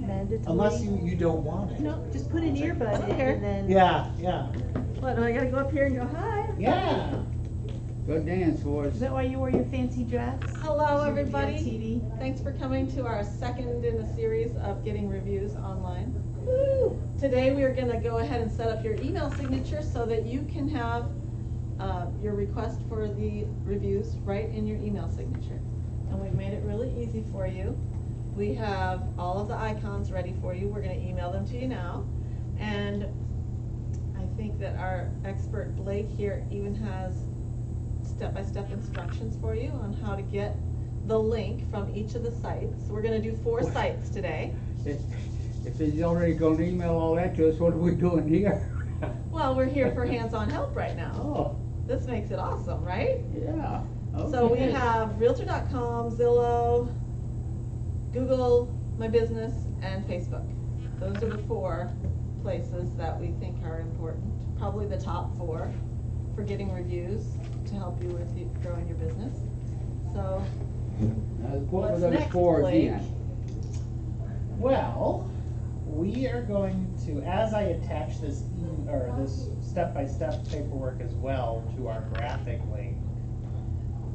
mandatory. Unless you don't want it. No, just put an earbud in and then. Yeah, yeah. What, do I gotta go up here and go, hi? Yeah. Go dance for us. Is that why you wore your fancy dress? Hello, You everybody. did TV? Thanks for coming to our second in a series of getting reviews online. Woo! Today we are going to go ahead and set up your email signature so that you can have your request for the reviews right in your email signature. And we've made it really easy for you. We have all of the icons ready for you. We're going to email them to you now. And I think that our expert Blake here even has step-by-step instructions for you on how to get the link from each of the sites. We're going to do 4 sites today. If he's already going to email all that to us, what are we doing here? Well, we're here for hands-on help right now. Oh. This makes it awesome, right? Yeah. Okay. So we have Realtor.com, Zillow, Google My Business, and Facebook. Those are the 4 places that we think are important. Probably the top 4 for getting reviews to help you with growing your business. So, What were what's those next, 4 Blake? again? Well, we are going to, as I attach this this step-by-step paperwork as well to our graphic link.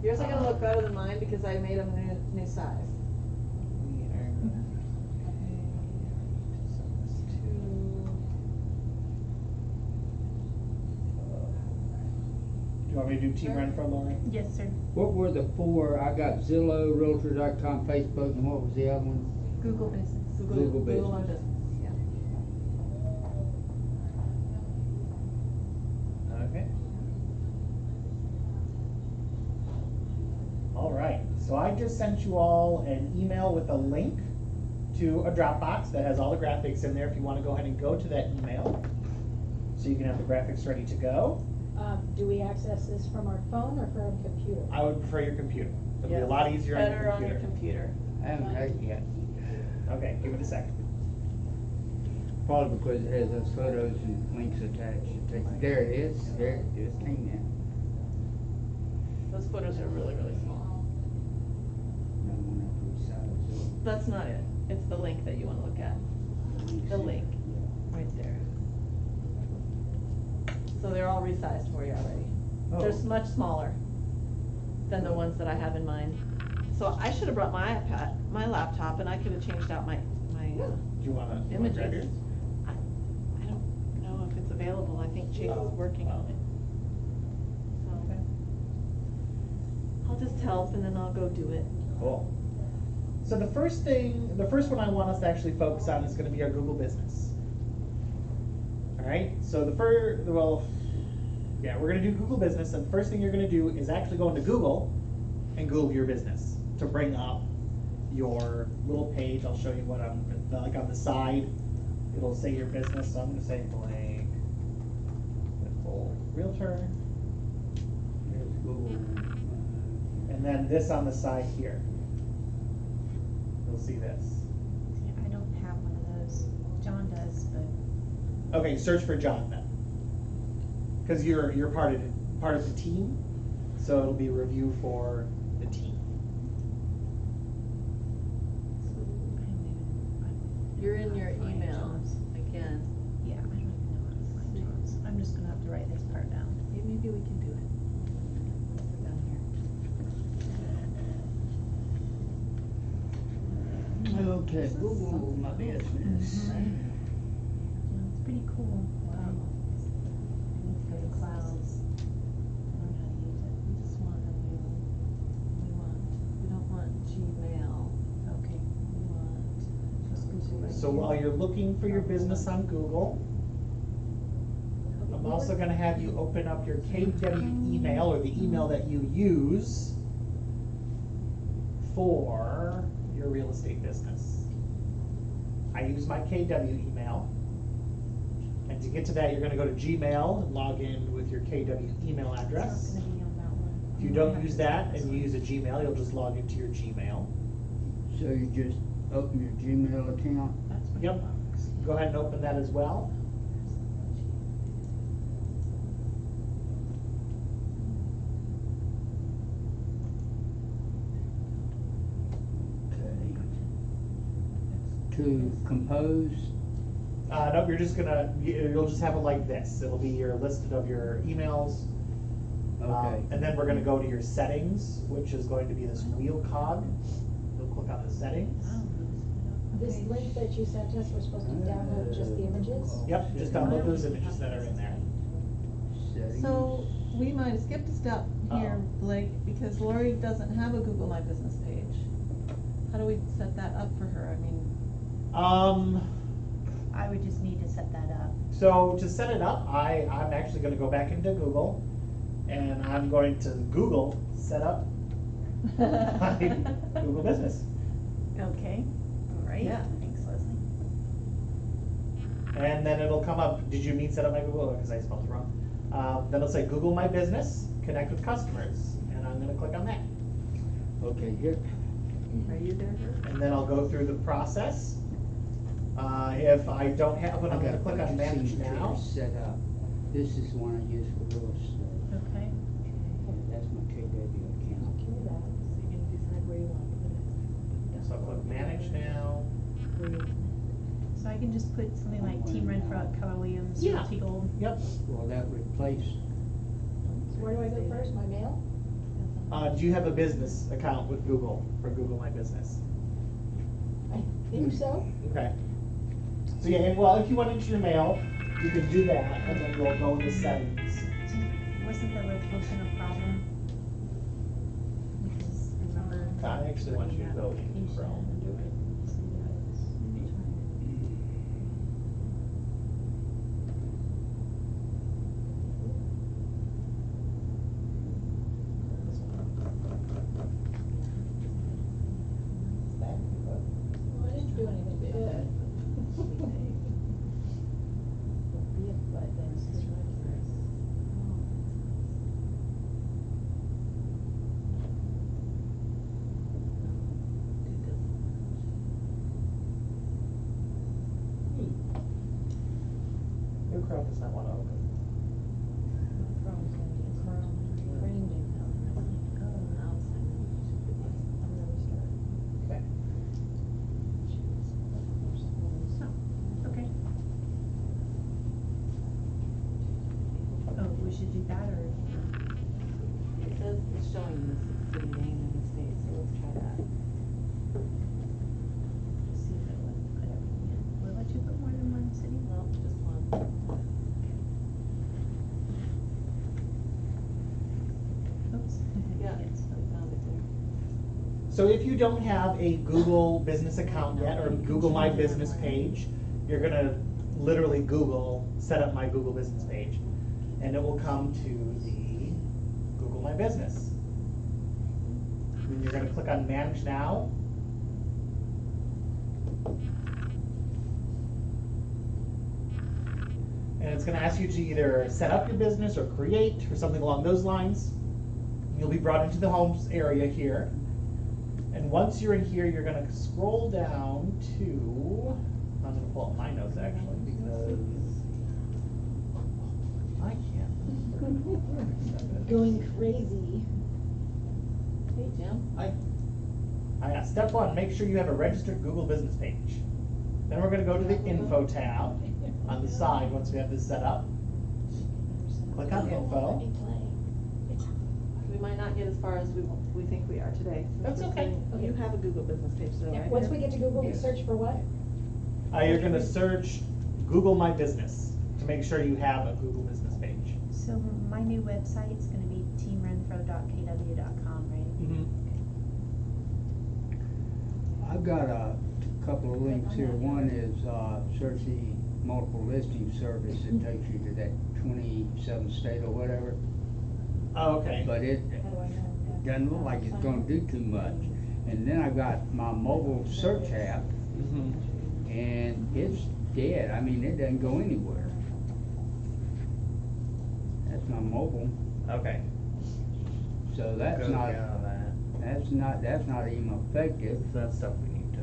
Yours are gonna look better than mine because I made them new size. We are going to send this to. Do you want me to do Team Renfro, Lori? Yes, sir. What were the 4? I got Zillow, Realtor.com, Facebook, and what was the other one? Google Business. Google Google My Business. Business, yeah. Okay. All right, so I just sent you all an email with a link to a Dropbox that has all the graphics in there if you want to go ahead and go to that email so you can have the graphics ready to go. Do we access this from our phone or from a computer? I would prefer your computer. It'll be a Yes, lot easier better on your computer. I haven't had it yet. Okay, give it a second. Probably because it has those photos and links attached. There it is. There it is. Came in. Those photos are really, really small. No one up to size. That's not it. It's the link that you want to look at. The link, right there. So they're all resized for you already. Oh. They're much smaller than the ones that I have in mind. So I should have brought my iPad, my laptop, and I could have changed out my Do you want to images. I don't know if it's available. I think Chase is working on it. So I'll just help and then I'll go do it. Cool. So the first one I want us to actually focus on is going to be our Google Business. All right. So we're going to do Google Business, and the first thing you're going to do is actually go into Google and Google your business to bring up your little page. I'll show you what like on the side. It'll say your business. So I'm going to say Blake Nicole Realtor, There's Google. and then this on the side here. You'll see this. I don't have one of those. John does, but. Okay, search for John then, because you're part of the team, so it'll be review for the team. You're in your emails again. Yeah, I don't even know how to find John's. I'm just gonna have to write this part down. Maybe we can do it. Down here. Okay, Google My Business. It's pretty cool. Wow. I need to go to clouds. Learn how to use it. We just want a new, we don't want Gmail. Okay. We want just Google. So while you're looking for your business on Google, I'm also going to have you open up your KW email, or the email that you use for your real estate business. I use my KW email. And to get to that, you're going to go to Gmail and log in with your KW email address. It's not gonna be on that one. If you don't use that and you use a Gmail, you'll just log into your Gmail. So you just open your Gmail account. That's my Yep. box. Go ahead and open that as well. Okay. to compose. Nope, you'll just have it like this. It'll be your listed of your emails. Okay. And then we're gonna go to your settings, which is going to be this wheel cog. You'll click on the settings. This link that you sent us, we're supposed to download just the images? Yep, just download those images that are in there. Settings. So, we might have skipped a step here, Blake, because Lori doesn't have a Google My Business page. How do we set that up for her? I mean, I would just need to set that up. So to set it up, I'm actually gonna go back into Google, and I'm going to Google set up my Google Business. Okay, all right. Yeah. Thanks, Leslie. And then it'll come up, did you mean set up my Google? Because I spelled it wrong. Then it'll say Google My Business, connect with customers, and I'm gonna click on that. Okay, here. are you there? And then I'll go through the process. If I don't have one, I'm gonna click on Manage Now. Set up. This is the one I use for real estate. Okay. That's my KW account. So you can decide where you want to put it. So I'll click Manage Now. So I can just put something like Team Renfro at Keller Williams, Yeah. Realty Gold. Yep. Will that replace? So where do I go first, my mail? Do you have a business account with Google for Google My Business? I think so. Okay. So yeah, well, if you went into your mail, you can do that, and then you'll go into settings. Wasn't the location a problem? Because remember. I actually want you to go into Chrome and do it. Well, I didn't do anything good. New Chrome does not want to open. Okay. Okay. Oh, we should do that or? It says it's showing the city name and the state, so let's try that. Just see if it'll let me put everything in. Will it let you put more than one city? No, just one. Oops. Yeah, Yes. we found it there. So if you don't have a Google business account yet, or Google My Business page, you're gonna literally Google, set up my Google Business page, and it will come to the Google My Business. Then you're gonna click on Manage Now. And it's gonna ask you to either set up your business or create, or something along those lines. You'll be brought into the homes area here. And once you're in here, you're gonna scroll down to, I'm gonna pull up my notes actually, because I can't. Going crazy. Hey, Jim. Step one, make sure you have a registered Google business page. Then we're gonna go to the info tab on the side once we have this set up. Click on info. We might not get as far as we think we are today. since That's we're okay. saying You have a Google business page though, right? Once we get to Google, we search for what? You're gonna search Google My Business to make sure you have a Google business page. So my new website's gonna be teamrenfro.kw.com, right? I've got a couple of links here. One is, search the multiple listing service. It takes you to that 27 state or whatever. Oh, okay. But it How do I know? doesn't look like it's gonna do too much. And then I've got my mobile search app, and it's dead. I mean, it doesn't go anywhere. That's my mobile, Okay. so that's Go not, down that. that's not even effective. That's stuff we need to.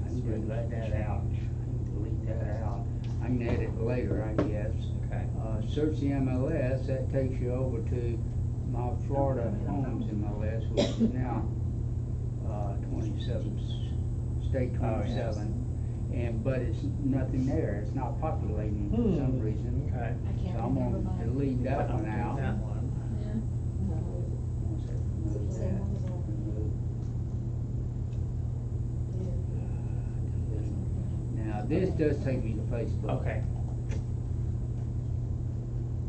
I can delete that out. I can delete that out. I can edit it later, I guess. Okay. Search the MLS, that takes you over to my Florida homes MLS, which is now, 27, state Oh, yes. 27. but it's nothing there, it's not populating for some reason. Okay. I So can't I'm remember gonna mine. delete that one Update out. that one. One sec, remove Is it the same that, one as all? remove. Now, this does take me to Facebook. Okay.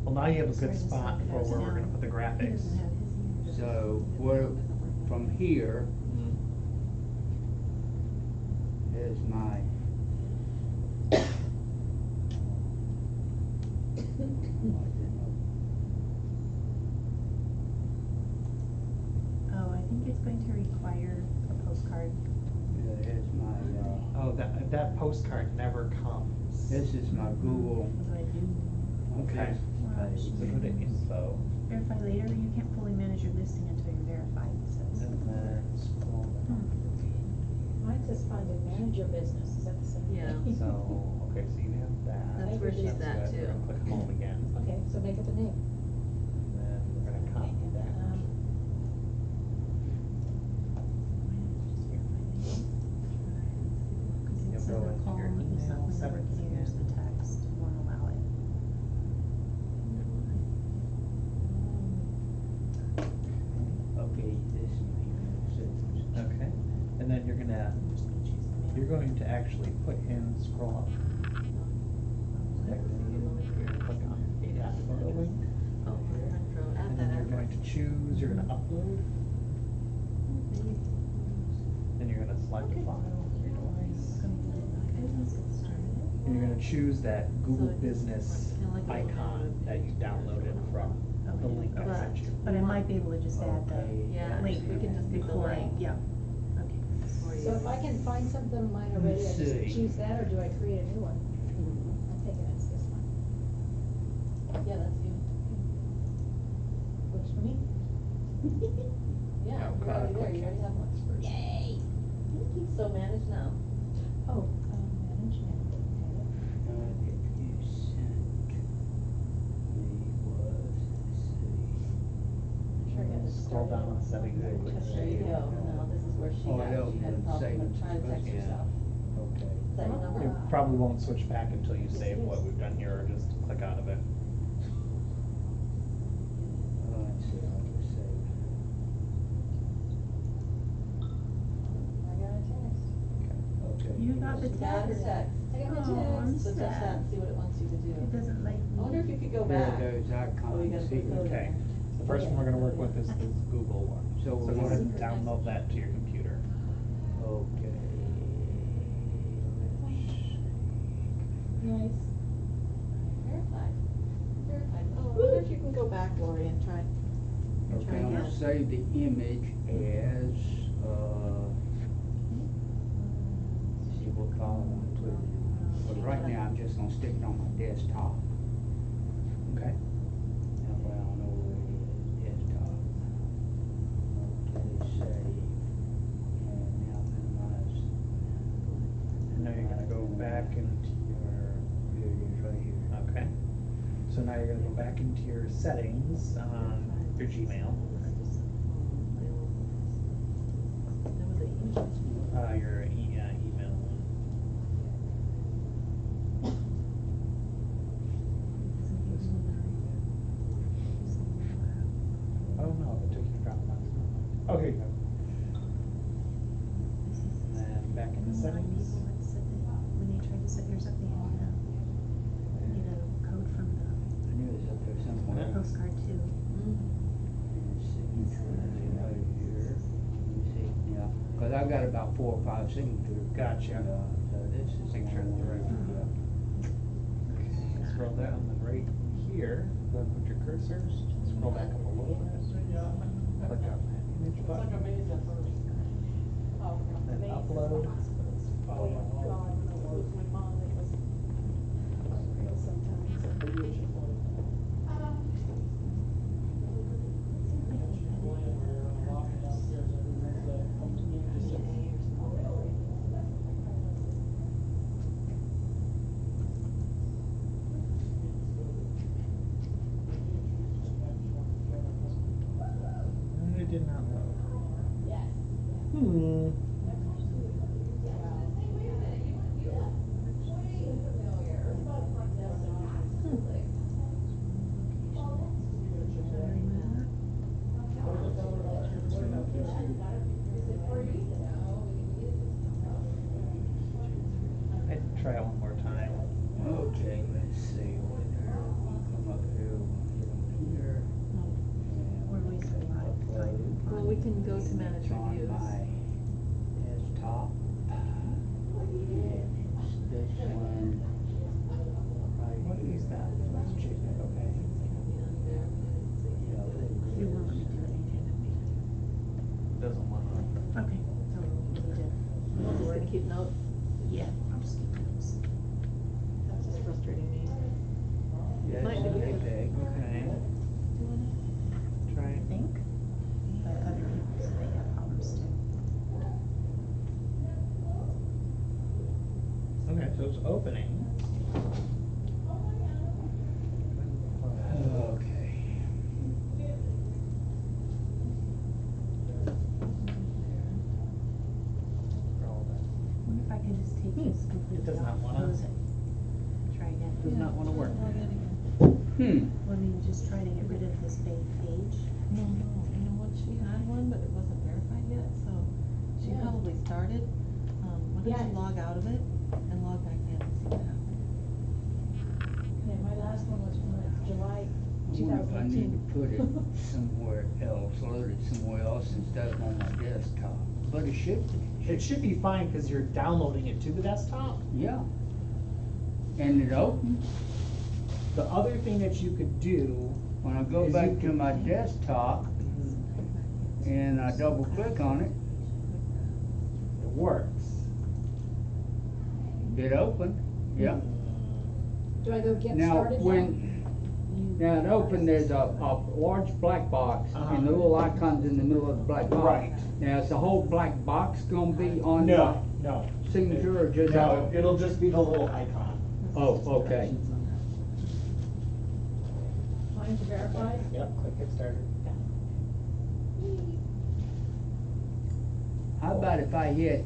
Well, now you have a Sorry, good this spot one for goes where we're down. gonna put the He graphics. doesn't have his either. So, where, from here, is my. Oh, I think it's going to require a postcard. Here's my, Oh, that postcard never comes. this is my Google. What do I do? Okay. So go to info, Verify later, you can't fully manage your listing until you're verified, it says. and then scroll down. Mine says find and manage your business, is that the same Yeah. thing? So, okay, so you have that. That's where she's That's at good. We're too. gonna click home again, Okay, so make up a name. and then we're gonna copy that. Because it You'll says go the into call, your when email the settings working here's the again. text, won't allow it. Okay, this is. Okay, and then you're gonna, I'm just gonna choose the mail. you're going to actually put in, scroll up. Click on that photo link, Oh, add and that then you're going address. to choose, you're gonna upload. Then you're gonna select a file from your device. And you're gonna choose that Google So it's Business kinda like a icon that you downloaded from the link I But- sent you. But I might be able to just add the Yeah, link we can just do the before I, link. yeah, okay. For So if you. I can find something of mine already, I Let's just see. choose that, or do I create a new one? I'm thinking it's this one. Yeah, that's you. Works for me. Yeah, Oh, you're already there, you already have one. Yay! So manage now. Oh, management, okay. If you sent me was, let's see. Sure, I got to Scroll start down it. on settings and click There you save. go, now this is where she Oh, got, it'll she had a problem save. with trying to text Yeah. herself. Okay. Is that your number? It probably won't switch back until you save what we've done here, or just click out of it. Let's see, I'll just save. I got a text. Okay. You got the She got her text? text. I got my Oh, I'm text. So touch that sad. and see what it wants you to do. It doesn't like I wonder if you could go There back. goes Oh, you icons gotta put here. code in Okay, there. the first one we're gonna work with is the Google one. So So we're go ahead and Secret download message. that to your computer. Okay. Nice. Verified. Verified. Oh, I wonder if you can go back, Lori, and try. Okay, I'm gonna save the image as, see what file I wanna put it in. But right now, I'm just gonna stick it on my desktop. Okay. That way I'll know where it is, desktop. Okay, save. And now minimize. And now you're gonna go back into your, Here it is, right here. okay. So now you're gonna go back into your settings on your Gmail, your email one. Oh no, it took you to Dropbox. Oh, here you go. And then back in the settings. When they tried to set yours up, they had to get a code from I knew it was up there the somewhere. postcard too. And signature right here. Let me see, yeah, cause I've got about 4 or 5 signatures. Gotcha. So this is. Make sure it's the right one. Yeah. Scroll down, then right here, go and put your cursor, scroll back up a little bit. Click on that image button. Then upload. Oh, God, when I was with my mom, it was unreal sometimes. And it did not load. Hmm. try it one more time. Okay, let's see, we'll come up here, we'll get on here. We're wasting a lot of time. Well, we can go to manage It's on reviews. my desktop. It's this one. What is that? Let's check it, okay. You won't let me do anything. Doesn't want to. Okay, so we need to. We're just gonna keep notes. Yeah, I'm just keeping those. That's just frustrating me. Yes, Might be good. okay. Okay. Try I it. think, but other people say they have problems too. Okay, so it's opening. Okay. I wonder if I can just take this completely It does not off, wanna- close it. Try again. Does not want to work. Well, I mean, just try to get rid of this big page. No, you know what, she had one, but it wasn't verified yet, so she Yeah. probably started. Why don't Yeah. you log out of it and log back in and see what happens? Yeah, my last one was from July I wonder if I need 2018. to put it somewhere else, load it somewhere else instead of on my desktop. But it should be. It should be fine because you're downloading it to the desktop. Yeah. And it opens. The other thing that you could do. When I go Is back you to can- my desktop and I double click on it, It works. it opened. Yeah. Do I go get Now, started now it opened, there's a large black box and the little icons in the middle of the black box. Right. Now, is the whole black box gonna be on No, no. my signature or just? No, it'll just be the little icon. Oh, okay. Mine's verified? Yep, click get started. How about if I hit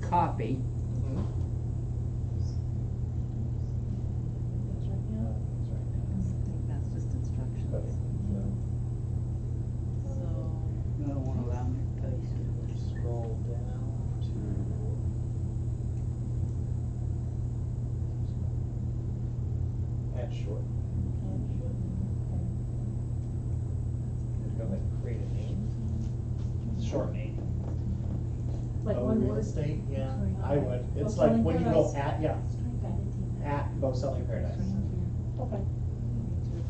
copy? I think that's just instructions. So, You don't wanna allow me to paste it. Scroll down to add short. Go ahead and create a name. Short name. Like Oh, one real word? estate, yeah, I would. It's Well, like when you go Selling at, yeah, Okay. at Go Selling Paradise. Okay.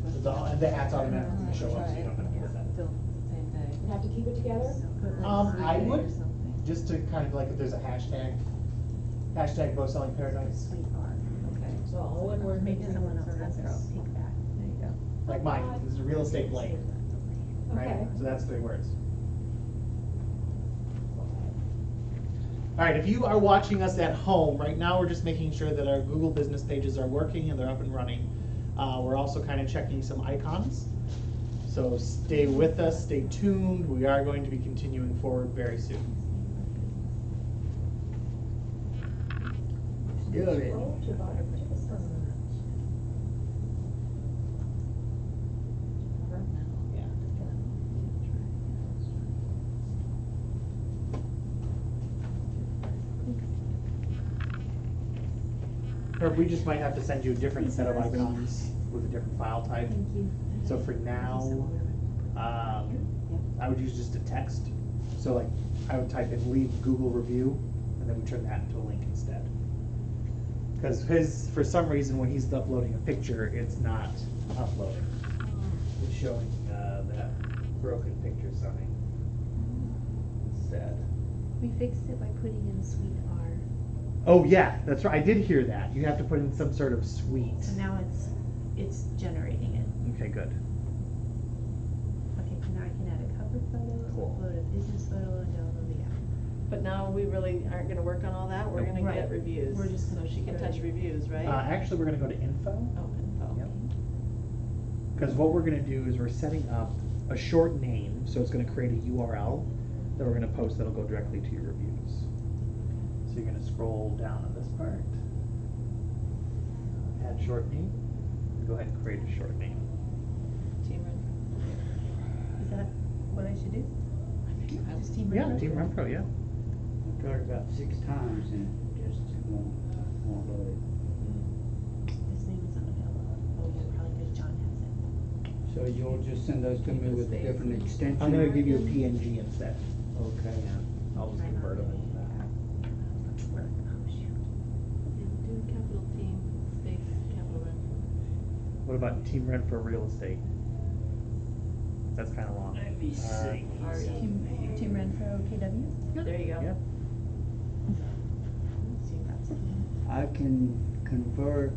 It's all, and the at's automatically show up, so you don't have to put that. Still the same day. You have to keep it together? Put like I 3 would, or something. just to kind of like if there's a hashtag Go Selling Paradise, Sweet R. Okay. So all one word Maybe makes someone sense. else has this, take that. There you go. like mine, this is real estate Blake, right? Okay. So that's 3 words. All right, if you are watching us at home, right now we're just making sure that our Google business pages are working and they're up and running. We're also kind of checking some icons. So stay with us, stay tuned. We are going to be continuing forward very soon. Still it. Scroll to bottom. Yeah. Or we just might have to send you a different set of icons with a different file type. Thank you. So for now, I would use just a text. So like, I would type in leave Google review, and then we turn that into a link instead. Because for some reason, when he's uploading a picture, it's not uploading. It's showing that broken picture sign instead. We fixed it by putting in sweet R. Oh yeah, that's right. I did hear that. You have to put in some sort of suite. So now it's generating it. Okay, good. Okay, now I can add a cover photo, Cool. upload a business photo, and download the app. But now we really aren't gonna work on all that, we're gonna Right. get reviews. We're just So gonna she can put touch it- reviews, right? Actually, we're gonna go to info. Oh, info. Yep. Because what we're gonna do is we're setting up a short name, so it's gonna create a URL that we're gonna post that'll go directly to your reviews. So you're gonna scroll down on this part, add short name, and go ahead and create a short name. Team Renfro. Is that what I should do? Just Team Yeah, Renfro? Team Renfro, yeah. tried it about 6 times and just won't load it. This name is unavailable. Oh, yeah, probably because John has it. So you'll just send those to me with a different extension? I'm gonna give you a PNG instead. Okay. I'll just convert them into that. Work. Oh, shoot. Do capital team, space, capital Renfro. What about Team Rent for Real Estate? That's kind of long. Let me see. Team Renfro KW? There you go. Yep. Let's see if that's it. I can convert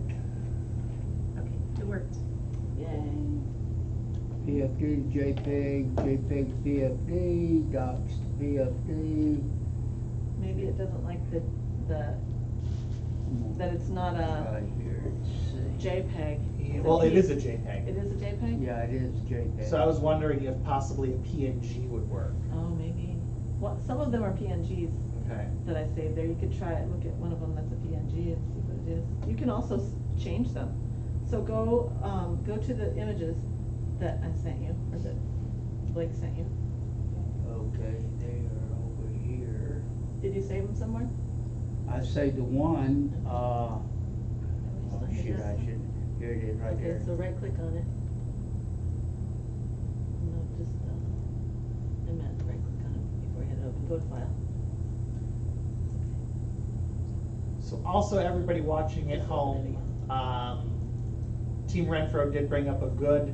Okay, it worked. Yay. PFD to JPEG, JPEG to PFD, docs to PFD. Maybe it doesn't like that it's not a Right here, let's see. JPEG. Well, it is a It JPEG. is a JPEG? Yeah, it is JPEG. So I was wondering if possibly a PNG would work. Oh, maybe. Well, some of them are PNGs Okay. that I saved there. You could try it, look at one of them that's a PNG and see what it is. You can also change them. So go to the images that I sent you, or that Blake sent you. Okay, they are over here. Did you save them somewhere? I saved the one, oh shit, I should, here it is, right there. Okay, so right click on it. No, just, I meant right click on it before you hit it open. Go to file. So also everybody watching at home, Team Renfro did bring up a good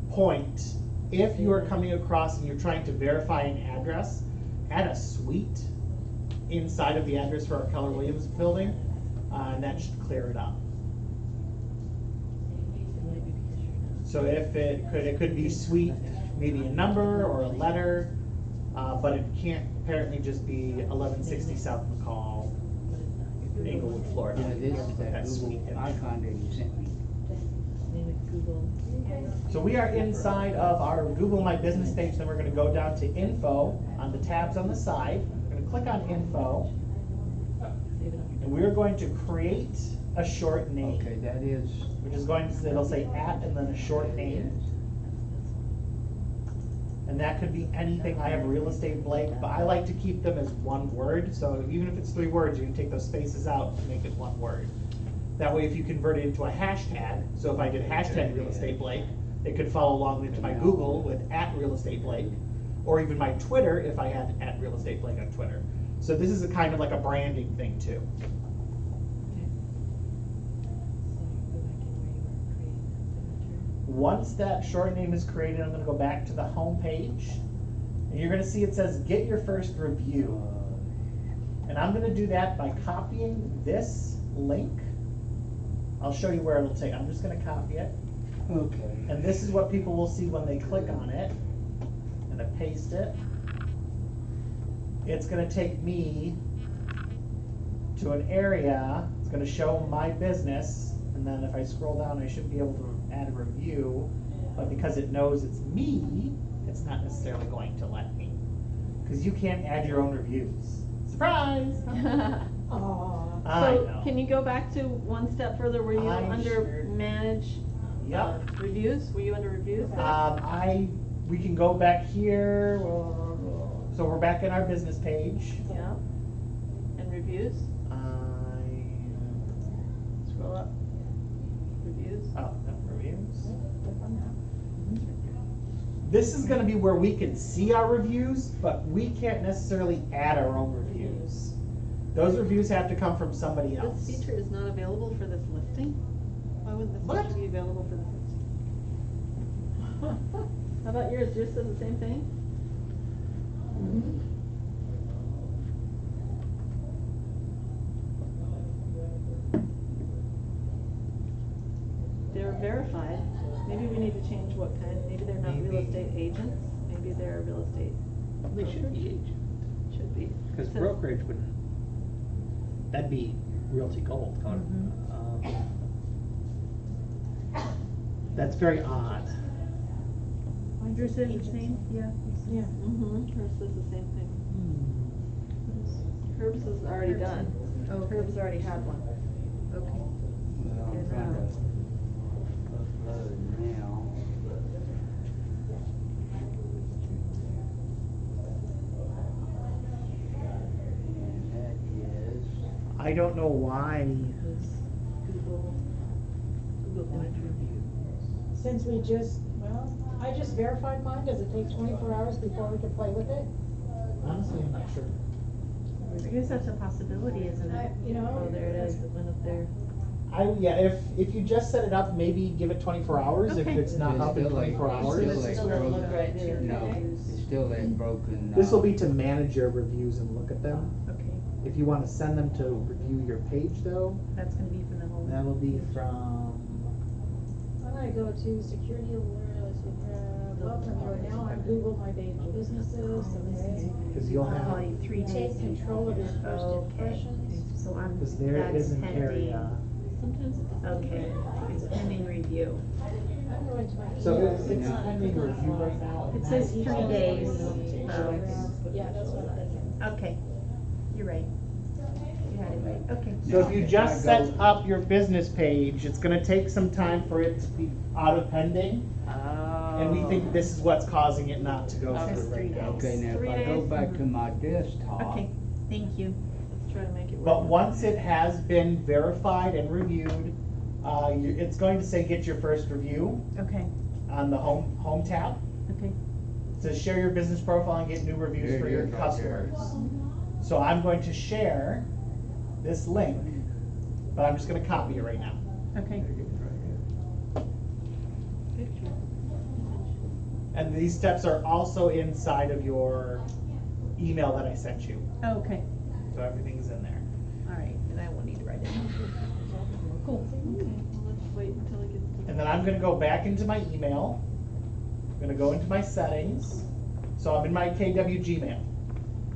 point. If you are coming across and you're trying to verify an address, add a suite inside of the address for our Keller Williams building, and that should clear it up. So if it could be suite, maybe a number or a letter, but it can't apparently just be 1160 South McCall, Englewood, Florida. Yeah, this is that That's Google sweet. icon that you sent me. Name it Google. So we are inside of our Google My Business page, then we're gonna go down to Info on the tabs on the side. We're gonna click on Info, Save it and we're going to create a short name. Okay, that is, Which is going to, it'll say at and then a short name. And that could be anything. I have Real Estate Blake, but I like to keep them as one word. So even if it's 3 words, you can take those spaces out and make it one word. That way, if you convert it into a hashtag, so if I did hashtag Real Estate Blake, it could follow along into my Google with at Real Estate Blake, or even my Twitter if I had at Real Estate Blake on Twitter. So this is a kind of like a branding thing too. Once that short name is created, I'm going to go back to the home page, and you're going to see it says get your first review. And I'm going to do that by copying this link. I'll show you where it'll take. I'm just going to copy it. okay. And this is what people will see when they click on it. And I paste it. It's going to take me to an area. It's going to show my business. And then if I scroll down, I should be able to add a review. But because it knows it's me, it's not necessarily going to let me. Because you can't add your own reviews. Surprise! Aw. I So know. can you go back to one step further? Were you I under sure- manage Yep. reviews? Were you under reviews there? We can go back here. So we're back in our business page. Yeah. And reviews? Scroll up. Reviews? Oh, no, reviews. This is going to be where we can see our reviews, but we can't necessarily add our own reviews. Those reviews have to come from somebody else. This feature is not available for this listing? Why wouldn't this What? feature be available for this listing? How about yours? Yours says the same thing? They're verified. Maybe we need to change what kind. Maybe they're not real Maybe. estate agents. Maybe they're real estate. They should be agent, Should be. because Says- brokerage wouldn't, that'd be Realty Gold. That's very odd. Yours says the same? Yeah. Yeah. Mm-hmm. Hers says the same thing. Herb's is already done. Oh, okay. Herb's already had one. Okay. Well, I'm trying to upload now. I don't know why. Google Image Review. Since we just, well, I just verified mine, does it take 24 hours before we can play with it? Honestly, I'm not sure. I guess that's a possibility, isn't it? You know, Oh, there it is, it went up there. If you just set it up, maybe give it 24 hours. If Okay. it's not It's up in still like- 24 it's hours. still like Still doesn't look broken. right to your No, reviews. it's still that broken. This will be to manage your reviews and look at them. Okay, If you want to send them to review your page, though, that's gonna be from the home. that will be from. I'm gonna go to security welcome, right now on Google My Businesses, okay? Because you'll have. Probably 3 days. Take control of your first Okay. impressions. So I'm, Because there that's is an pending. area. Sometimes it doesn't. Okay, it's pending review. I'm going to my So emails. it's a pending review right now. It says 3 days. Yeah, that's what I'm thinking. Okay, you're right. You had it right, okay. So if you If just I go- set up your business page, it's gonna take some time for it to be out of pending. And we think this is what's causing it not to go Okay. through right now. Okay, now if 3 I go days? back to my desktop. Okay, thank you. Let's try to make it work. But once it has been verified and reviewed, it's going to say get your first review Okay, on the home tab. okay. It says share your business profile and get new reviews There for it your is right there. customers. So I'm going to share this link, but I'm just gonna copy it right now. Okay, Picture. And these steps are also inside of your email that I sent you. okay, So everything's in there. all right, then I won't need to write it down. Cool, okay. Well, let's wait until it gets to. And then I'm gonna go back into my email. I'm gonna go into my settings. So I'm in my KW Gmail.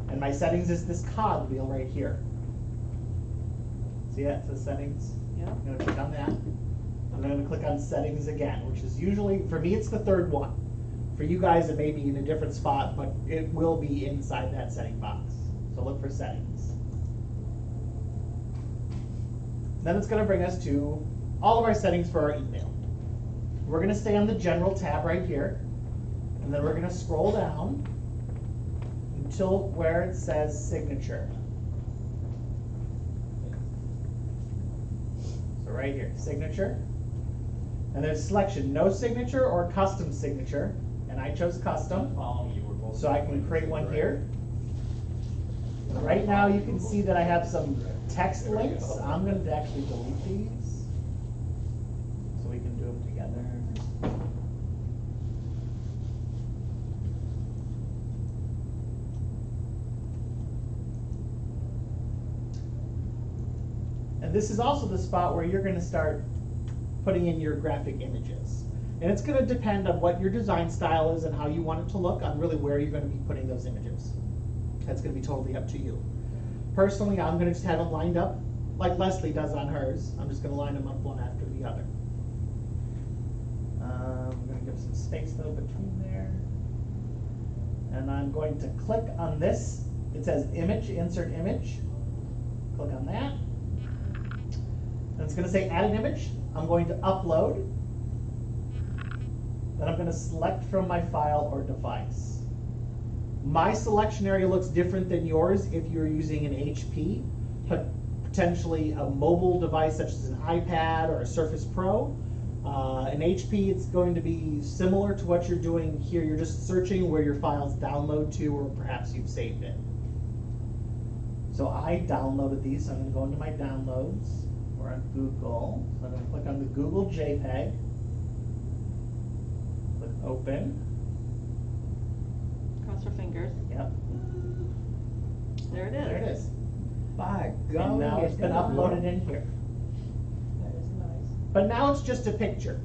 And my settings is this cog wheel right here. See that? It says settings. Yeah. I'm gonna click on that. I'm gonna click on settings again, which is usually, for me, it's the third one. For you guys, it may be in a different spot, but it will be inside that setting box. So look for settings. Then it's gonna bring us to all of our settings for our email. We're gonna stay on the general tab right here, and then we're gonna scroll down until where it says signature. So right here, signature. And there's selection, no signature or custom signature, and I chose custom, so I can create one here. Right now you can see that I have some text links. I'm going to actually delete these so we can do them together. And this is also the spot where you're going to start putting in your graphic images. And it's going to depend on what your design style is and how you want it to look on really where you're going to be putting those images. That's going to be totally up to you. Personally, I'm going to just have them lined up like Leslie does on hers. I'm just going to line them up one after the other. I'm going to give some space though between there. And I'm going to click on this. It says image, insert image. Click on that. And it's going to say add an image. I'm going to upload. Then I'm going to select from my file or device. My selection area looks different than yours if you're using an HP, but potentially a mobile device such as an iPad or a Surface Pro. An HP, it's going to be similar to what you're doing here. You're just searching where your files download to, or perhaps you've saved it. So I downloaded these, so I'm going to go into my downloads. We're on Google, so I'm going to click on the Google JPEG. Click open. Cross our fingers. Yep. There it is. There it is. By And golly. now it's been uploaded in here. That is nice. But now it's just a picture.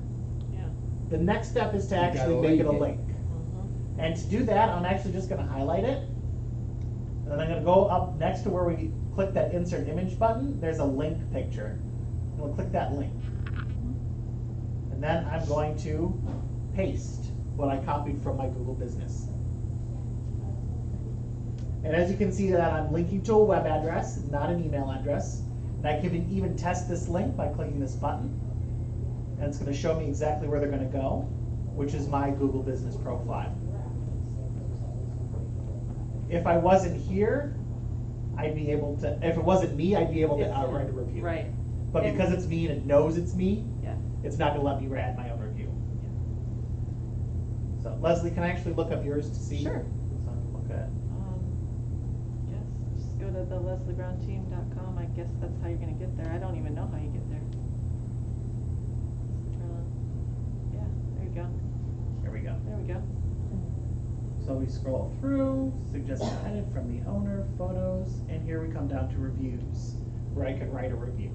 Yeah. The next step is to You actually gotta make it a link it. link. Mhm. And to do that, I'm actually just going to highlight it. And then I'm going to go up next to where we click that insert image button. There's a link picture. And we'll click that link. And then I'm going to paste what I copied from my Google Business. And as you can see that I'm linking to a web address, not an email address. And I can even test this link by clicking this button. And it's going to show me exactly where they're going to go, which is my Google Business profile. If I wasn't here, I'd be able to, if it wasn't me, I'd be able to It's- write a review. Right, But And- because it's me and it knows it's me, yeah. it's not gonna let me add my own review. So Leslie, can I actually look up yours to see? Sure. So I can look at. Yes, just go to thelesliegroundteam.com. I guess that's how you're gonna get there. I don't even know how you get there. Yeah, there you go. Here we go. There we go. So we scroll through, suggested edit from the owner, photos, and here we come down to reviews, where I can write a review.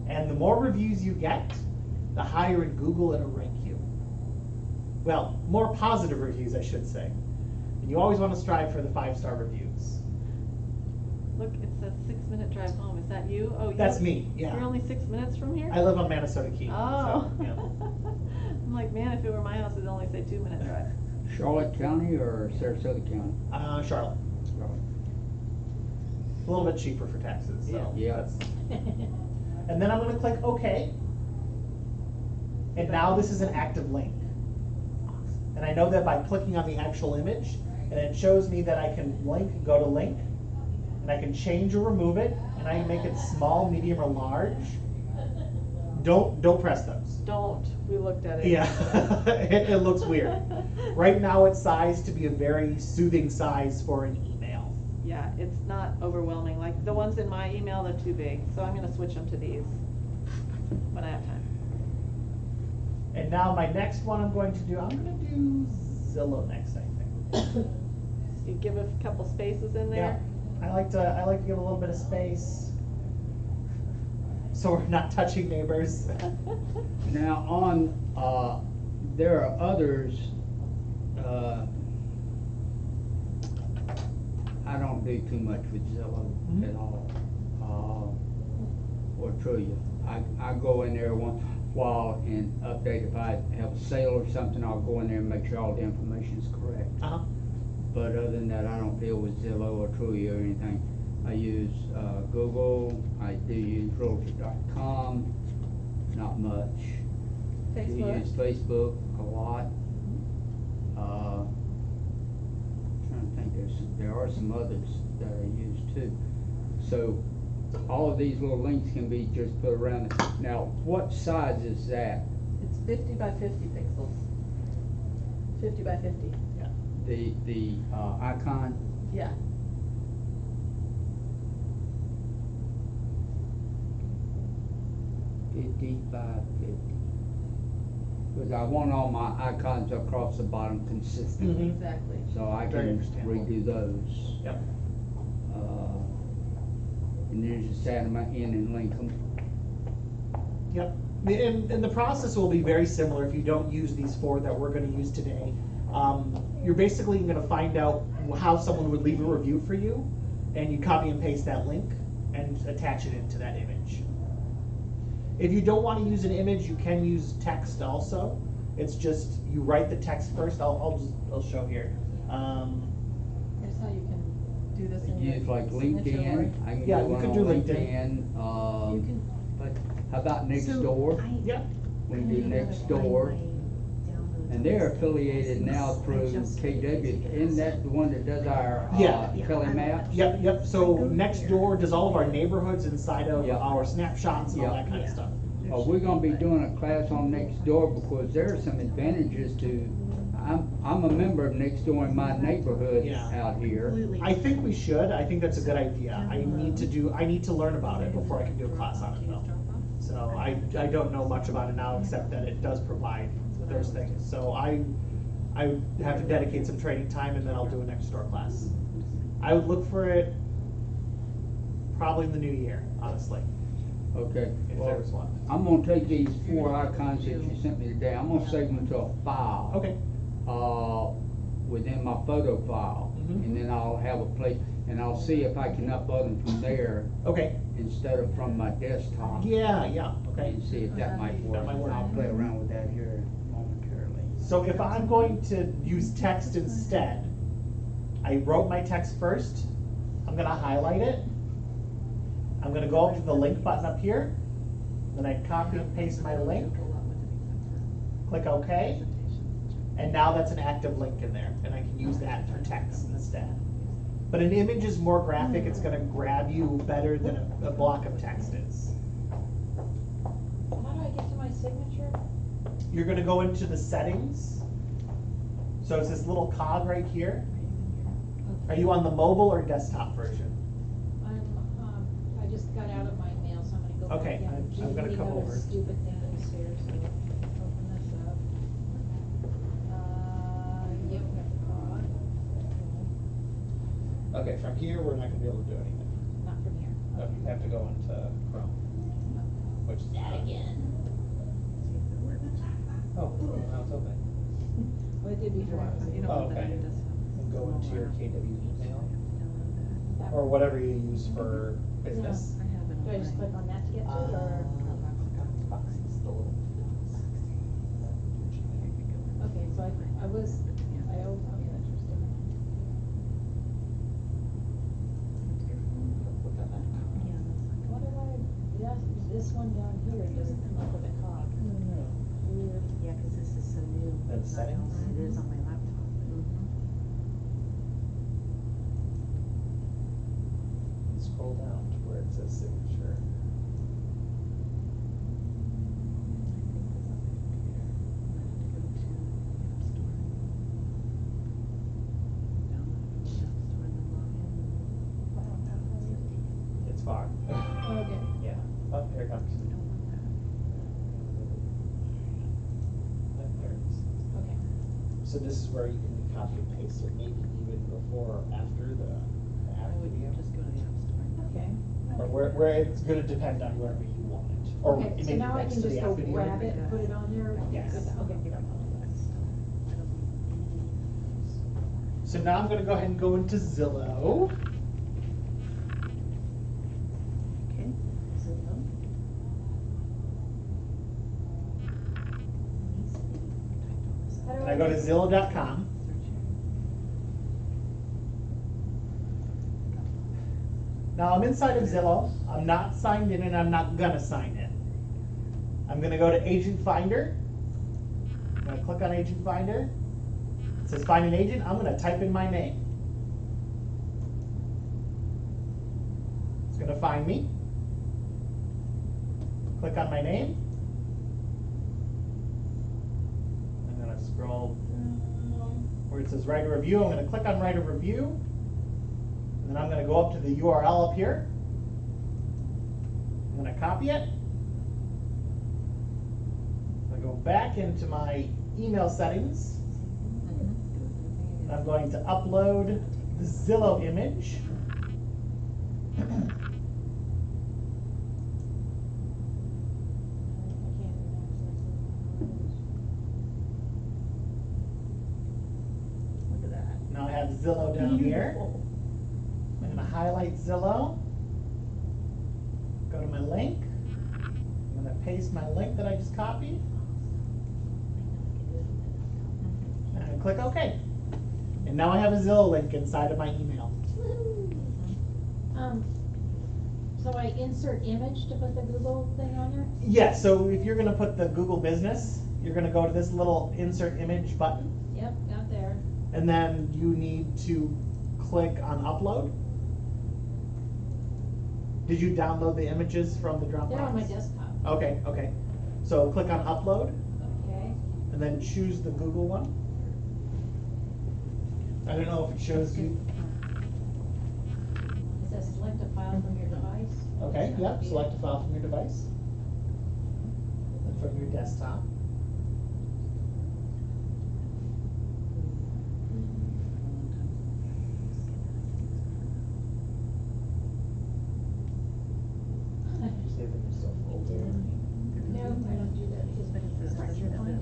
And the more reviews you get, the higher in Google it'll rank you. Well, more positive reviews, I should say. And you always want to strive for the 5-star reviews. Look, it's a 6-minute drive home. Is that you? Oh, That's me, yeah. You're only 6 minutes from here? I live on Minnesota Key. Oh. So, yeah. I'm like, man, if it were my house, it'd only say 2-minute drive. Charlotte County or Sarasota County? Charlotte. Charlotte. A little bit cheaper for taxes, so. Yeah. that's- And then I'm gonna click OK. And now this is an active link. And I know that by clicking on the actual image, and it shows me that I can go to link, and I can change or remove it, and I can make it small, medium, or large. Don't press those. Don't. We looked at it. Yeah, it looks weird. Right now it's sized to be a very soothing size for an email. Yeah, it's not overwhelming. Like the ones in my email, they're too big. So I'm gonna switch them to these when I have time. And now my next one I'm going to do Zillow next, I think. So you give a couple spaces in Yeah, there. I like to give a little bit of space, so we're not touching neighbors. Now on, there are others, I don't do too much with Zillow Mhm. at all, or Trulia. I go in there once in a while and update if I have a sale or something, I'll go in there and make sure all the information is correct. Uh-huh. But other than that, I don't deal with Zillow or Trulia or anything. I use Google, I do use Realtorcom, not much. Do Facebook. use Facebook a lot. Trying to think, there are some others that I use too. So all of these little links can be just put around. Now, what size is that? It's 50 by 50 pixels. 50 by 50. The icon? Yeah. By 50. Because I want all my icons across the bottom consistently, Mhm. Exactly. so I Very can understandable. redo those. Yep. And then just add them in and link them. Yep. And the process will be very similar if you don't use these 4 that we're going to use today. You're basically going to find out how someone would leave a review for you, and you copy and paste that link and attach it into that image. If you don't want to use an image, you can use text also. It's just you write the text first. I'll show here. Here's how you can do this in your Use like signature, LinkedIn, Lori. I can Yeah, go you on could do LinkedIn. You can. But how about next So door? Yep. We can do next door. And they're affiliated now through KW. Isn't that the one that does our Yeah. telemaps? Yep. So Nextdoor does all of our neighborhoods inside of Yep. our snapshots and all Yep. that kind of stuff. We're gonna be doing a class on Nextdoor because there are some advantages to, I'm a member of Nextdoor in my neighborhood Yeah. out here. Completely. I think we should. I think that's a good idea. I need to learn about it before I can do a class on it though. So I don't know much about it now except that it does provide those things. So I have to dedicate some training time and then I'll do a Nextdoor class. I would look for it probably in the new year, honestly, Okay, if well, there's one. I'm gonna take these 4 icons that you sent me today, I'm gonna save them to a file. Okay. Within my photo file, Mhm. and then I'll have a place, and I'll see if I can upload them from there Okay. instead of from my desktop. Yeah. Okay. And see if that might work. That might work. I'll play around with that here momentarily. So if I'm going to use text instead, I wrote my text first. I'm gonna highlight it. I'm gonna go up to the link button up here. Then I copy and paste my link. Click OK. And now that's an active link in there, and I can use that for text instead. But an image is more graphic, it's gonna grab you better than a block of text is. How do I get to my signature? You're gonna go into the settings. So it's this little cog right here. Are you on the mobile or desktop version? I just got out of my mail, so I'm gonna go back. Okay, Yeah, I'm gonna come other over. stupid things here, so open this up. Yep, got the card. Okay, from here, we're not gonna be able to do anything. Not from here. No, you have to go into Chrome, which is That again. Oh, now it's open. Well, it did before. Oh, okay. And go into your KW email, or whatever you use for business. Do I just click on that to get to it, or? Okay, so okay, what do this one down here doesn't come up with a cog. Weird. Yeah, cause this is so new. That's settings? It is on my laptop. Scroll down to where it says signature. It's far. Okay. Yeah. Oh, here it comes. There it is. Okay. So this is where you can copy and paste it, maybe even before or after the app video. Okay. Or where it's gonna depend on wherever you want it. Or Okay, so maybe now I next can to the just app go video. grab it, put it on there? Yes. Okay. So now I'm gonna go ahead and go into Zillow. Okay, so And I go to Zillow.com. Now I'm inside of Zillow. I'm not signed in and I'm not gonna sign in. I'm gonna go to Agent Finder. I'm gonna click on Agent Finder. It says find an agent. I'm gonna type in my name. It's gonna find me. Click on my name. I'm gonna scroll where it says write a review. I'm gonna click on write a review. And then I'm gonna go up to the URL up here. I'm gonna copy it. I'm gonna go back into my email settings. And I'm going to upload the Zillow image. Look at that. Now I have Zillow down here. I'm gonna highlight Zillow. Go to my link. I'm gonna paste my link that I just copied. And I'm gonna click OK. And now I have a Zillow link inside of my email. So I insert image to put the Google thing on there? Yes, so if you're gonna put the Google Business, you're gonna go to this little insert image button. Yep, got there. And then you need to click on upload. Did you download the images from the Dropbox? They're on my desktop. Okay, okay. So click on upload. Okay. And then choose the Google one. I don't know if it shows you. It says select a file from your device. Okay, yep, select a file from your device. And from your desktop. Save it in yourself folder. No, I don't do that because it's hard to find it.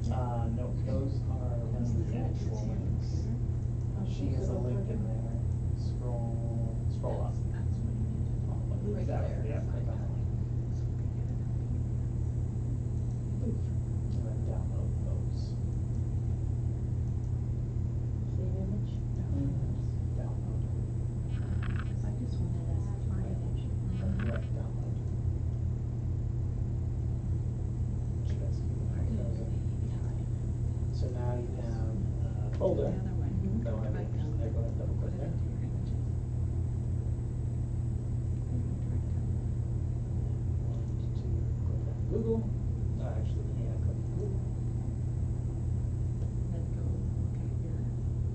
No, those are actual links. She has a link in there. Scroll up. Right That- there. Yeah, click on the link. And then download those. Save image. Download. I just wanted us to find it. Yep, download. Should I see it? So now you have a folder. Go ahead and double click there. Google. Actually, yeah, click Google. Then go look at your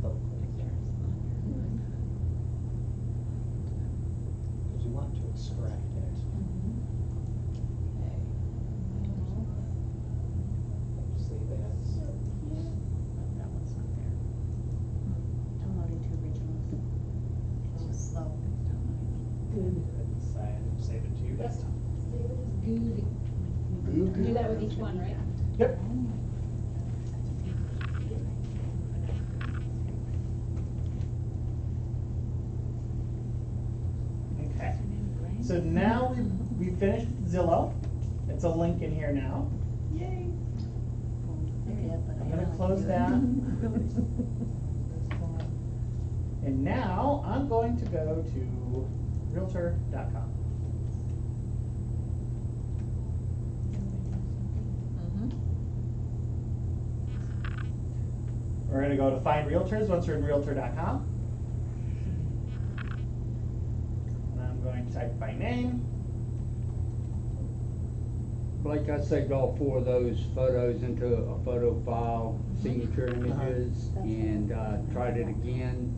Double click there. pictures on your iPad. Because you want to extract it. Save as. That one's not there. Downloading to originals. It's just slow. It's downloading. Save it to your desktop. Save it as good. Good. Do that with each one, right? Yep. Okay. So now we finished Zillow. It's a link in here now. Yay. I'm gonna close that. And now I'm going to go to Realtor.com. We're gonna go to Find Realtors once we're in Realtor.com. And I'm going to type by name. Blake, I saved all 4 of those photos into a photo file, signature images, and tried it again,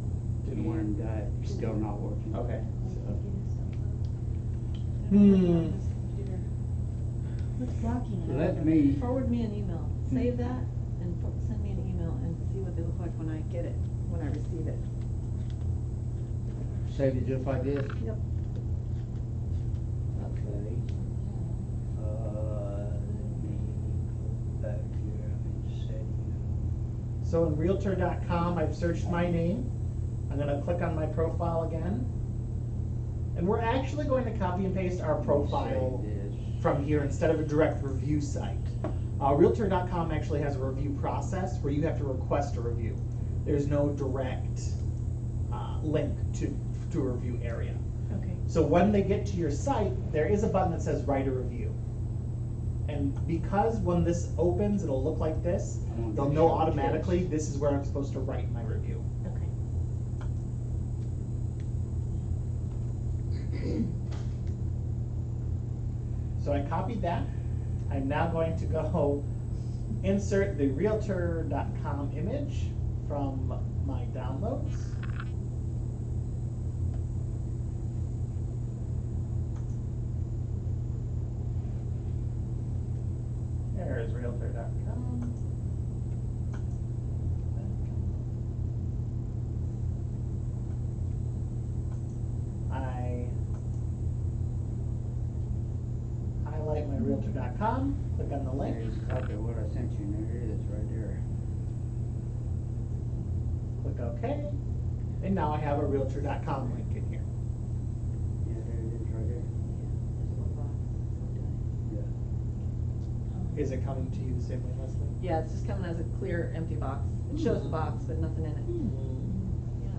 and it's still not working. Okay. What's blocking it? Let me, Forward me an email, save that, and send me an email and see what they look like when I get it, when I receive it. save it just like this. Yep. Okay. Let me go back here, I'm in settings. So in Realtor.com, I've searched my name. I'm gonna click on my profile again. And we're actually going to copy and paste our profile Save this. from here instead of a direct review site. Realtor.com actually has a review process where you have to request a review. There's no direct link to a review area. Okay. So when they get to your site, there is a button that says write a review. And because when this opens, it'll look like this, they'll know automatically this is where I'm supposed to write my review. Okay. So I copied that. I'm now going to go insert the Realtor.com image from my downloads. There's Realtor.com. I highlight my Realtor.com, click on the link. There's a copy of what I sent you, and there it is, right there. Click OK, and now I have a Realtor.com link in here. Yeah, there it is, right there. Yeah. Is it coming to you the same way, Leslie? Yeah, it's just coming as a clear, empty box. It shows the box, but nothing in it. Yeah.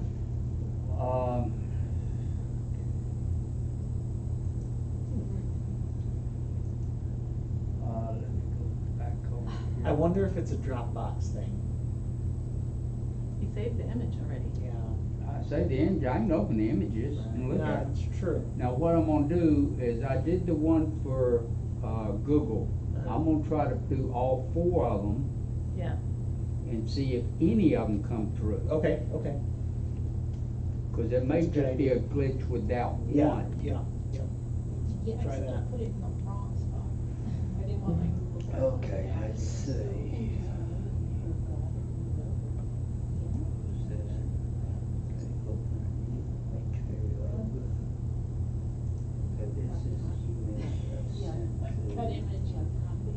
Let me go back over here. I wonder if it's a Dropbox thing. You saved the image already. Yeah. I say the image, I can open the images and look at it. That's true. Now, what I'm gonna do is, I did the one for, Google. I'm gonna try to do all 4 of them Yeah. and see if any of them come through. Okay, okay. Cause it may That's a good just be a idea. glitch with that Yeah, one. yeah, yeah. Yeah, I Try still that. put it in the wrong spot. I didn't want my Google. Drive. Okay, let's see. Who's this? Okay, open it. Okay, okay, this is the image I sent to. Cut image and copy.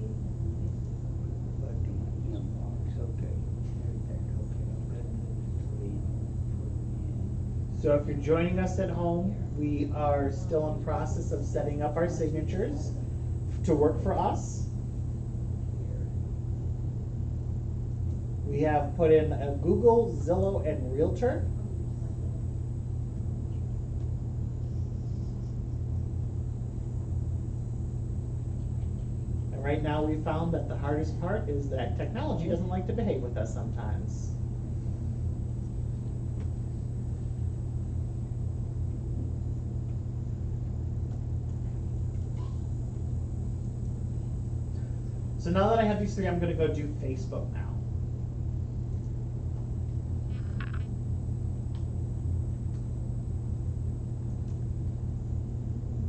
Back to my email. So if you're joining us at home, we are still in process of setting up our signatures to work for us. We have put in a Google, Zillow, and Realtor. And right now we found that the hardest part is that technology doesn't like to behave with us sometimes. So now that I have these three, I'm going to go do Facebook now.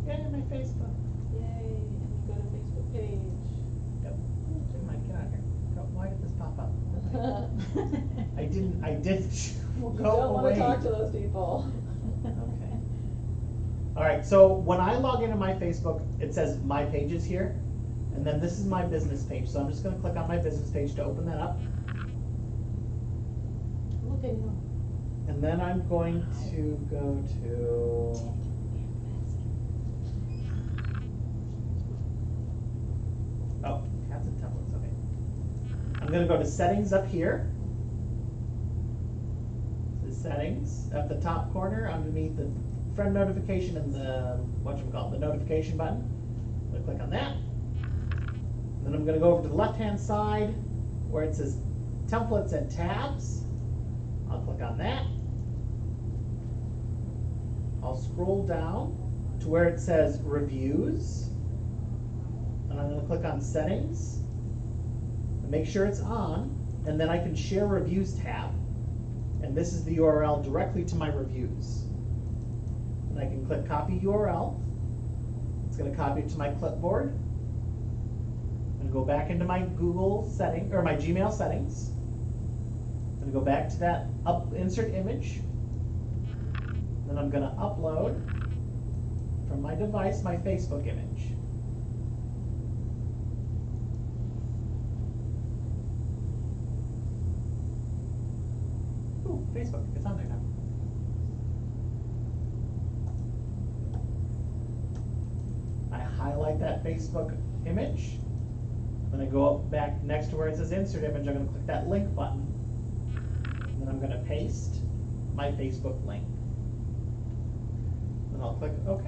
Yay, my Facebook. Yay, and you go to Facebook page. Yep. Oh my God, why did this pop up? I didn't. You Go don't want away. to talk to those people. Okay. All right, so when I log into my Facebook, it says My Pages here. And then this is my business page. So I'm just going to click on my business page to open that up. Look at you. And then I'm going to go to... Oh, tabs and templates, okay. I'm going to go to Settings up here. The Settings at the top corner underneath the friend notification and the, the notification button. I'm going to click on that. Then I'm going to go over to the left-hand side where it says Templates and Tabs. I'll click on that. I'll scroll down to where it says Reviews. And I'm going to click on Settings. And make sure it's on. And then I can Share Reviews tab. And this is the URL directly to my reviews. And I can click Copy URL. It's going to copy it to my clipboard. And go back into my Google setting or my Gmail settings. I'm going to go back to that insert image. Then I'm going to upload from my device my Facebook image. Ooh, Facebook, it's on there now. I highlight that Facebook image. Then I go up back next to where it says insert image, I'm going to click that link button. And then I'm going to paste my Facebook link. Then I'll click OK.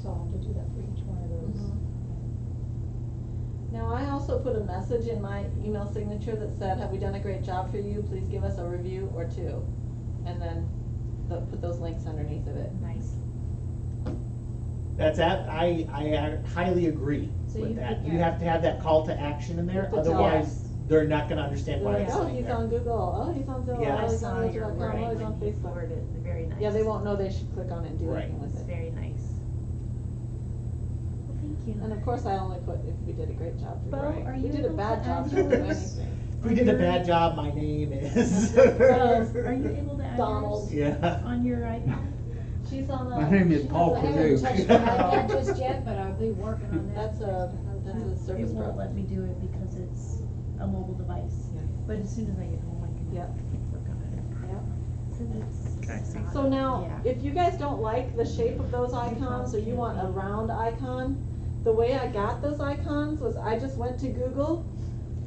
So I'll have to do that for each one of those. Now, I also put a message in my email signature that said, have we done a great job for you? Please give us a review or two. And then put those links underneath of it. Nice. That's that. I highly agree So with you that. put You that- have to have that call to action in there, To tell otherwise us. they're not going to understand They're why like, it's oh, sitting he's there. on Google, oh, he's on Zillow, Yeah. oh, I he's saw on your Realtorcom, oh, wording he's on when you Facebook. forwarded it. Very nice. Yeah, they won't know they should click on it and do Right. anything with It's it. very nice. Well, thank you. And of course, I only put if we did a great job for Bo, you. are If we you did a able bad to job, add don't do yours? anything. If we did a bad job, my name is. Are you able to add Donald. yours Yeah. on your iPad? She's on My name is Paul I haven't Perdue. touched my iPad just yet, but I'll be working on that. That's a It service won't problem. let me do it because it's a mobile device. Yeah. But as soon as I get home, I can Yep. work on it. Yep. Since it's So now, yeah. if you guys don't like the shape of those icons, or you want a round icon, the way I got those icons was I just went to Google.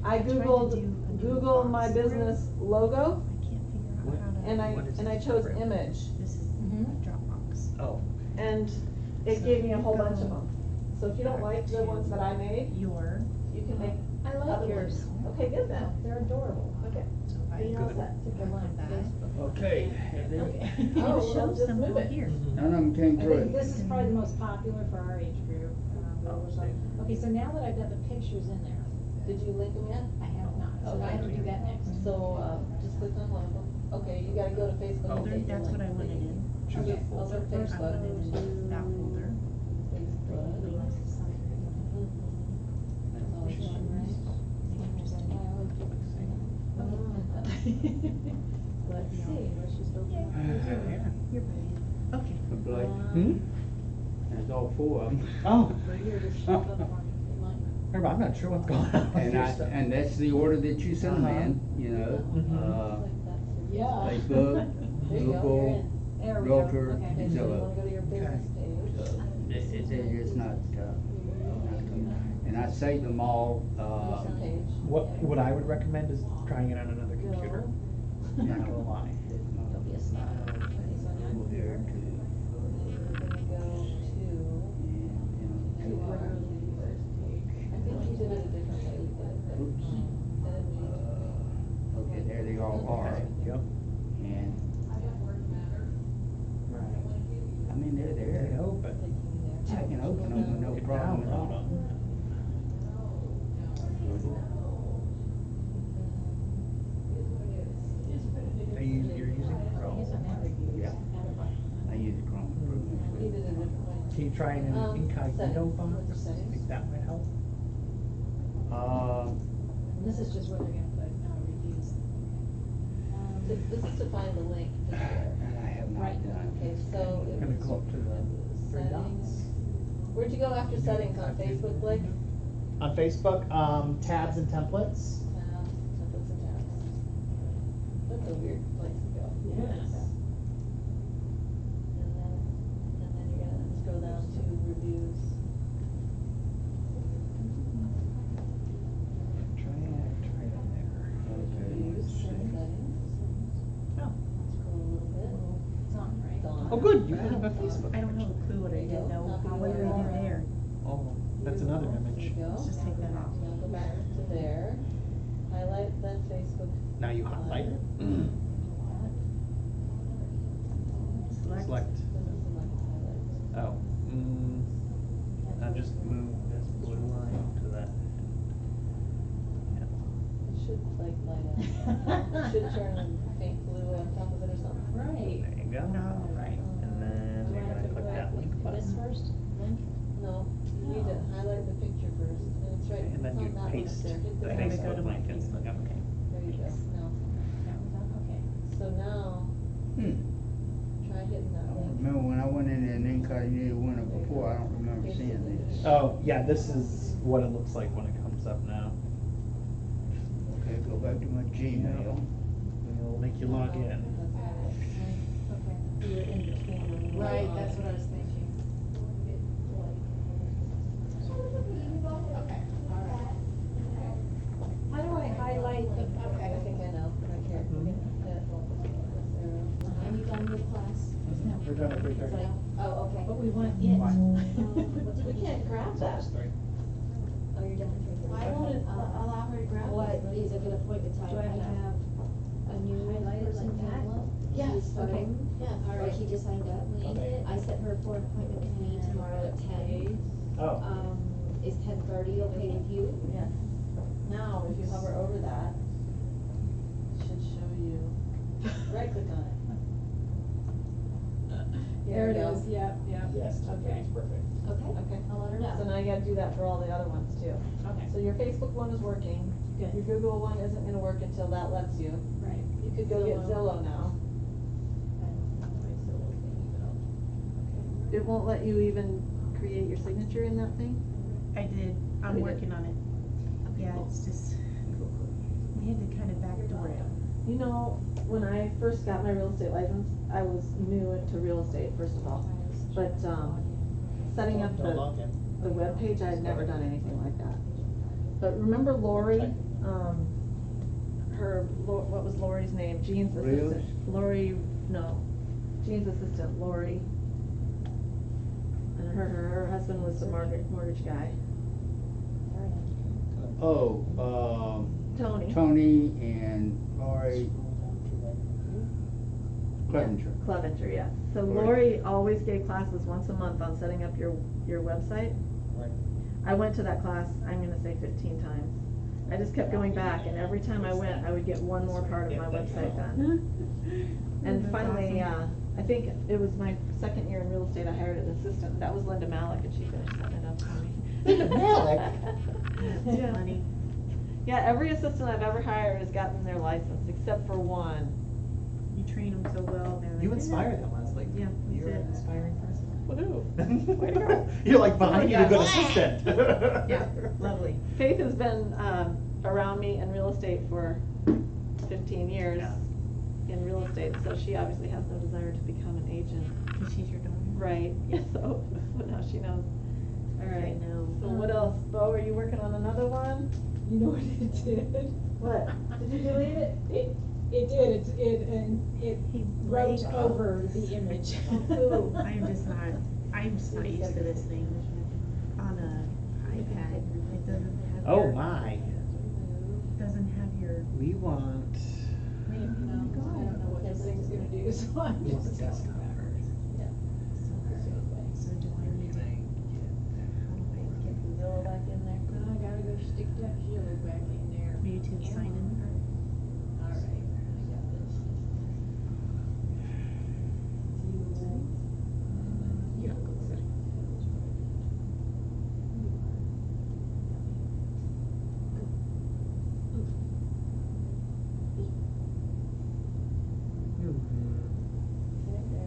I tried to Googled do a new Google my box for it. business logo, I can't figure out how to. and I chose image, This is Dropbox. Oh. and it So gave me a you whole go bunch of them. So if you don't like the ones that I made, Your. you can make I like other yours. ones. Okay, good then. They're adorable. Okay. So if I You know that. Stick them on Facebook. Okay. Okay. Oh, well, It shows just them move all it. here. None of them came I through. think this is probably the most popular for our age group. Okay, so now that I've got the pictures in there, Did you link them yet? I have not, so I have to do that next. So, just click on logo. Okay, you gotta go to Facebook. and Folder, take your that's what I link. wanted in. Okay, over I put it Facebook. in that folder. Facebook. Let's see, let's just open up. You're ready. Okay. Looked like, Hmm? there's all four of them. Oh. Right here, just shove up on Herb, I'm not sure what's going on with And your stuff. and that's the order that you send them Uh-huh. in, you know. Mhm. Yeah. Facebook, There you go, you're Google, in. There we Realtor, go. Okay, so you Zillow. wanna go to your business page. So it is not and I saved them all, Business page. What I would recommend is trying it on another computer. Not gonna lie. Don't be a snob. Okay, so now Go here to, we're gonna go to, I think we did it a different way, we did it. oops. Energy. Okay, there they all are. Yep. And, I mean, they're They there. open. I can open them with no problem at all. You're using Chrome. Yeah. I use Chrome We did it a different way. Can you try an incognito Settings. box? Settings. Think that might help? This is just where they're gonna put reviews. This is to find the link to share. I have not done. Okay, so it I'm gonna was go up to the three settings. dots. Where'd you go after settings on Facebook, Blake? On Facebook, tabs and templates. Tabs, templates and tabs. That's a weird place to go. Yes. And then you're gonna scroll down to reviews. Try it there. Okay, Reviews, let's see. settings. Oh. Scroll a little bit. It's on, right? It's on. Oh, good, you have a Facebook. I don't have a clue what I did, There you though, go. what did I do there? Oh, that's another There image. you go. Let's just take that off. Now go back to there. Highlight that Facebook. Now you highlight it. Select. Doesn't select highlight. Oh. I'll just move this blue line to that. It should like light up. It should turn faint blue on top of it or something. Right. There you go. Right. And then Do you're I have gonna to click put that link This button. first, link? No, you need to highlight the picture first, and it's right, And then it's you on that one up paste there. Hit the the Then we mouse go to Facebook my link. Facebook, Yep. okay. There you go, now, That was on, okay. so now, try hitting I that don't link. remember when I went in an incognito window before, I don't remember seeing this. Oh, yeah, this is what it looks like when it comes up now. Okay, go back to my Gmail. It'll make you log in. Okay. You're in between them. Right, that's what I was thinking. Okay, all right. How do I highlight the, I okay. think I know, right here. Mhm. Hit this arrow. Are you done with class? We're done at It's 3:30. like, oh, okay. But we want it. What We time? can't grab that. Oh, you're done at 3:30. Why won't it allow her to grab What it? is a good appointment time? Do I I have have a new highlighted person, like that? Pamela. Yes, She's okay. home. Yes. All right, she just signed up. I set her for an appointment with me tomorrow at 10. Oh. Is 10:30 okay with you? Yes. Now, if you hover over that, it should show you, right click on it. There it you go. is, yep, yep. Yes, Okay. that's perfect. Okay. Okay. I'll let her know. So now you gotta do that for all the other ones too. Okay. So your Facebook one is working. Good. Your Google one isn't gonna work until that lets you. Right. You could go get Zillow. Zillow now. I don't know my Zillow thing, but It won't let you even create your signature in that thing? I did, I'm You did? working on it. Yeah, it's just, we had to kind of backdoor it. You know, when I first got my real estate license, I was new into real estate, first of all. But, setting up Don't log in. the webpage, I had never done anything like that. But remember Lori, what was Lori's name? Jean's Rios? assistant. Lori, no, Jean's assistant, Lori. And her husband was the mortgage guy. Oh, Tony. Tony and Lori Clevenger. Clevenger, yeah. So Lori. Lori always gave classes once a month on setting up your website. Right. I went to that class, I'm gonna say 15 times. I just kept going back, and every time I went, I would get one more part of my website done. And That's finally, awesome. I think it was my second year in real estate, I hired an assistant. That was Linda Malik, and she finished setting it up for me. Linda Malik? That's Yeah. funny. Yeah, every assistant I've ever hired has gotten their license, except for one. You train them so well, they're like. You inspire them, Leslie. Yeah, that's You're an it. inspiring person. Woohoo! Way to go. You're like behind you, a good Yeah. assistant. Yeah, lovely. Faith has been around me in real estate for 15 years. Yeah. in real estate, so she obviously has no desire to become an agent. Cause she's your daughter. Right, so now she knows. All Okay, right, no. so what else? Bo, are you working on another one? You know what it did? What? Did you delete it? It did, it He wrote breaks. over the image. Oh, I'm just not used to this thing on a iPad. It Oh my, doesn't have your, we want, I don't know what this thing's gonna do, so I'm we want just. the desktop first. so do I need to, how do I get Zillow back in there. I gotta go stick that Zillow back in there. YouTube sign in? Alright, I got this. Yeah.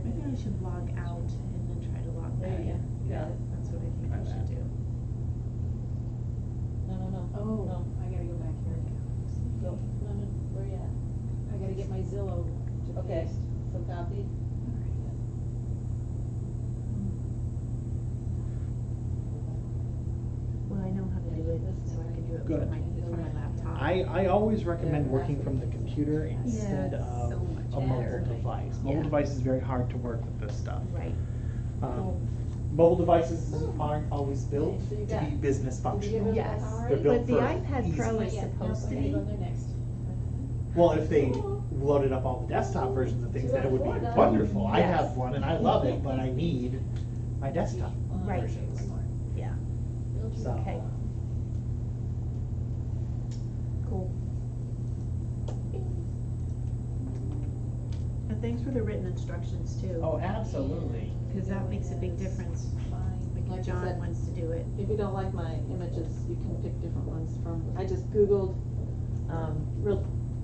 Maybe I should log out and then try to log There back you in. go. Got it. That's what I think I should do. No. Oh, no, I gotta go back here. Go, no, where you at? I gotta get my Zillow to Okay, paste. so copy. Well, I know how to do it, so I can do it Good. from my laptop. I always recommend working from the computer instead it's of so much a mobile better. device. Mobile Yeah. device is very hard to work with this stuff. Right. Mobile devices aren't always built Okay, so you to got- be business Did you functional. get Yes, They're built but the for iPad ease. Pro Not is yet. supposed No, to I gotta be. go there next. Well, if they loaded up all the desktop versions of things, then it would be wonderful. I Yes. have one and I love it, but I need my desktop Right. versions. Yeah. So. Okay. Cool. And thanks for the written instructions too. Oh, absolutely. Cause that makes a big difference. Like Like I if John said, wants to do it. if you don't like my images, you can pick different ones from, I just Googled,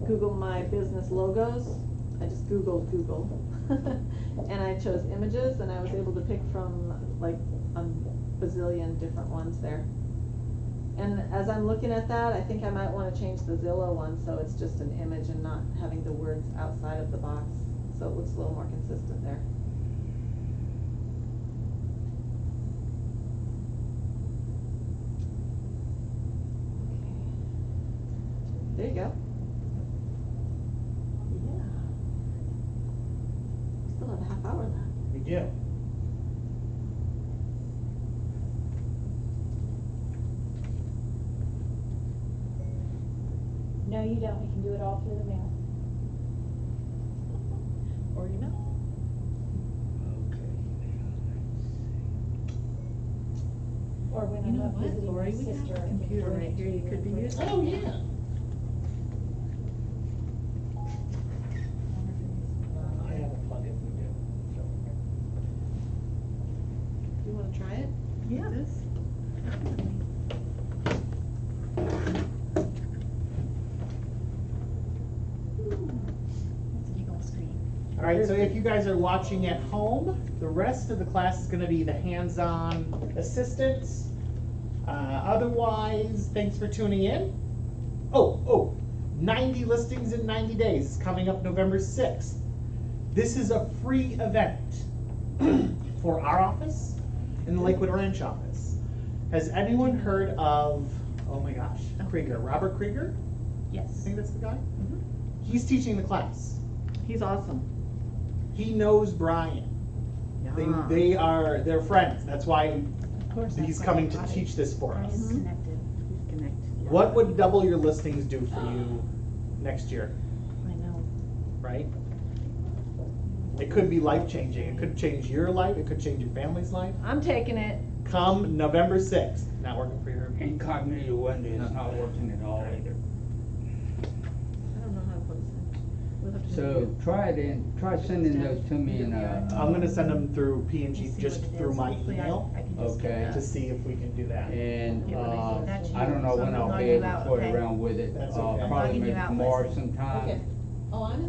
Google my business logos. I just Googled Google. And I chose images and I was able to pick from like a bazillion different ones there. And as I'm looking at that, I think I might wanna change the Zillow one, so it's just an image and not having the words outside of the box. So it looks a little more consistent there. There you go. Yeah. Still have a half hour left. We do. No, you don't, we can do it all through the mail. Or email. Or when You I'm know up what, visiting my Lori, we have sister. a I can computer bring right it here to you could be and using. Oh, yeah. I have a plug if we do. Do you wanna try it? Yeah. This. That's a big old screen. All right, so if you guys are watching at home, the rest of the class is gonna be the hands-on assistance. Otherwise, thanks for tuning in. 90 listings in 90 days is coming up November 6th. This is a free event for our office and the Lakewood Ranch office. Has anyone heard of, oh my gosh, Krieger, Robert Krieger? I Yes. think that's the guy? Mhm. He's teaching the class. He's awesome. He knows Brian. They're friends. That's why Of course. he's that's why coming I to got it. teach this for Brian's us. connected. He's connected. What would double your listings do for you next year, I know. right? It could be life-changing. It could change your life. It could change your family's life. I'm taking it. Come November 6th. Not working for your. Incognito window is not working at all either. I don't know how to put this in. We'll have to. So try it in, try sending those to me in I'm gonna send them through P&G, We'll see just what it through is. my Hopefully email, I can just Okay. get to that. see if we can do that. and, Yeah, when I see that, I don't know when so I'll log be you able to out, play okay. around with it. That's okay. Probably Logging you maybe out, tomorrow Leslie. sometime. Okay. Oh, I'm